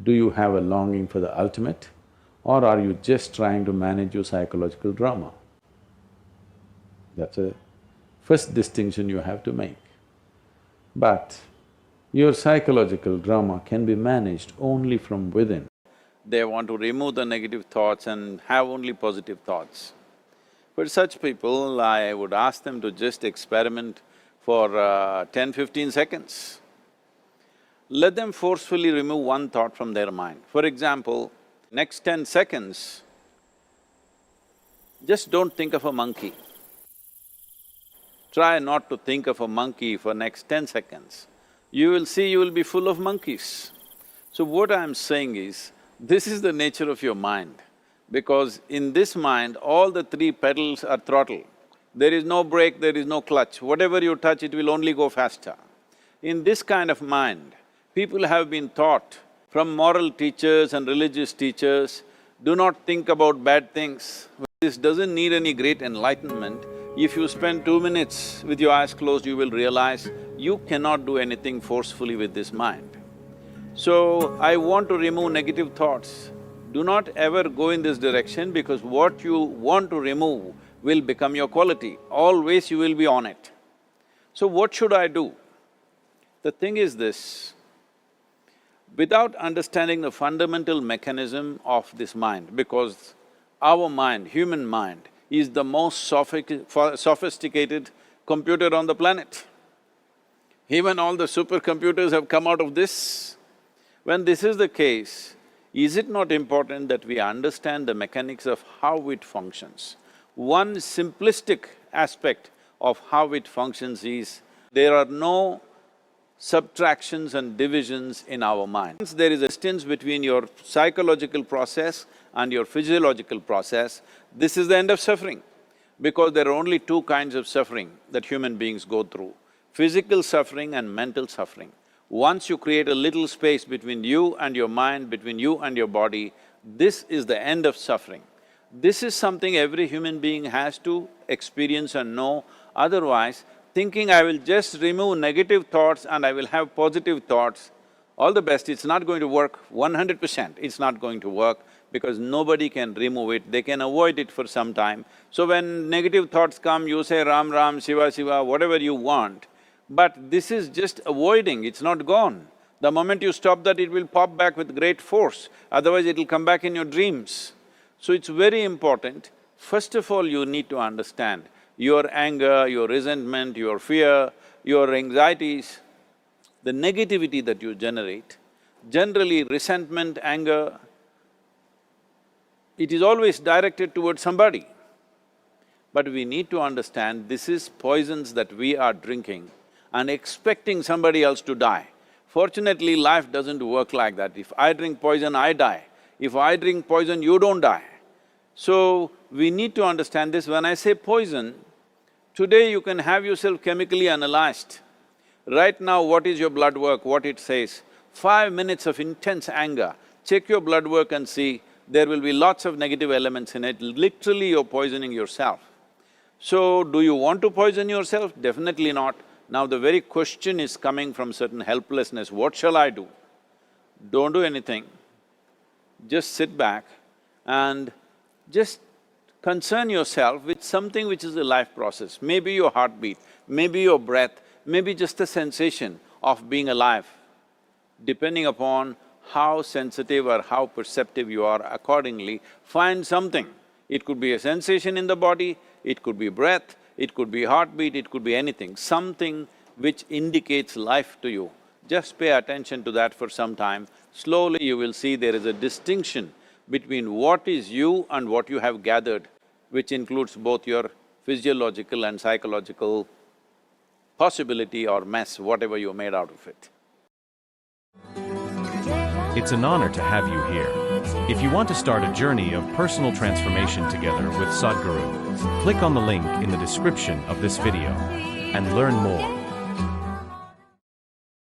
Do you have a longing for the ultimate, or are you just trying to manage your psychological drama? That's a first distinction you have to make. But your psychological drama can be managed only from within. They want to remove the negative thoughts and have only positive thoughts. For such people, I would ask them to just experiment for 10-15 seconds. Let them forcefully remove one thought from their mind. For example, next 10 seconds, just don't think of a monkey. Try not to think of a monkey for next 10 seconds. You will see you will be full of monkeys. So what I'm saying is, this is the nature of your mind, because in this mind, all the three pedals are throttle. There is no brake, there is no clutch. Whatever you touch, it will only go faster. In this kind of mind, people have been taught from moral teachers and religious teachers, do not think about bad things. This doesn't need any great enlightenment. If you spend 2 minutes with your eyes closed, you will realize you cannot do anything forcefully with this mind. So, I want to remove negative thoughts. Do not ever go in this direction, because what you want to remove will become your quality. Always you will be on it. So what should I do? The thing is this, without understanding the fundamental mechanism of this mind, because our mind, human mind, is the most sophisticated computer on the planet. Even all the supercomputers have come out of this. When this is the case, is it not important that we understand the mechanics of how it functions? One simplistic aspect of how it functions is, there are no subtractions and divisions in our mind. Once there is a distance between your psychological process and your physiological process, this is the end of suffering. Because there are only two kinds of suffering that human beings go through, physical suffering and mental suffering. Once you create a little space between you and your mind, between you and your body, this is the end of suffering. This is something every human being has to experience and know, otherwise thinking I will just remove negative thoughts and I will have positive thoughts, all the best, it's not going to work 100%, it's not going to work, because nobody can remove it, they can avoid it for some time. So when negative thoughts come, you say Ram Ram, Shiva Shiva, whatever you want, but this is just avoiding, it's not gone. The moment you stop that, it will pop back with great force, otherwise it'll come back in your dreams. So it's very important, first of all you need to understand your anger, your resentment, your fear, your anxieties, the negativity that you generate. Generally resentment, anger, it is always directed towards somebody. But we need to understand this is poisons that we are drinking and expecting somebody else to die. Fortunately, life doesn't work like that. If I drink poison, I die. If I drink poison, you don't die. So, we need to understand this. When I say poison, today you can have yourself chemically analyzed. Right now, what is your blood work, what it says? 5 minutes of intense anger, check your blood work and see, there will be lots of negative elements in it, literally you're poisoning yourself. So, do you want to poison yourself? Definitely not. Now the very question is coming from certain helplessness, what shall I do? Don't do anything, just sit back and just concern yourself with something which is a life process. Maybe your heartbeat, maybe your breath, maybe just a sensation of being alive. Depending upon how sensitive or how perceptive you are, accordingly, find something. It could be a sensation in the body, it could be breath, it could be heartbeat, it could be anything, something which indicates life to you. Just pay attention to that for some time. Slowly you will see there is a distinction between what is you and what you have gathered, which includes both your physiological and psychological possibility or mess, whatever you made out of it. It's an honor to have you here. If you want to start a journey of personal transformation together with Sadhguru, click on the link in the description of this video and learn more.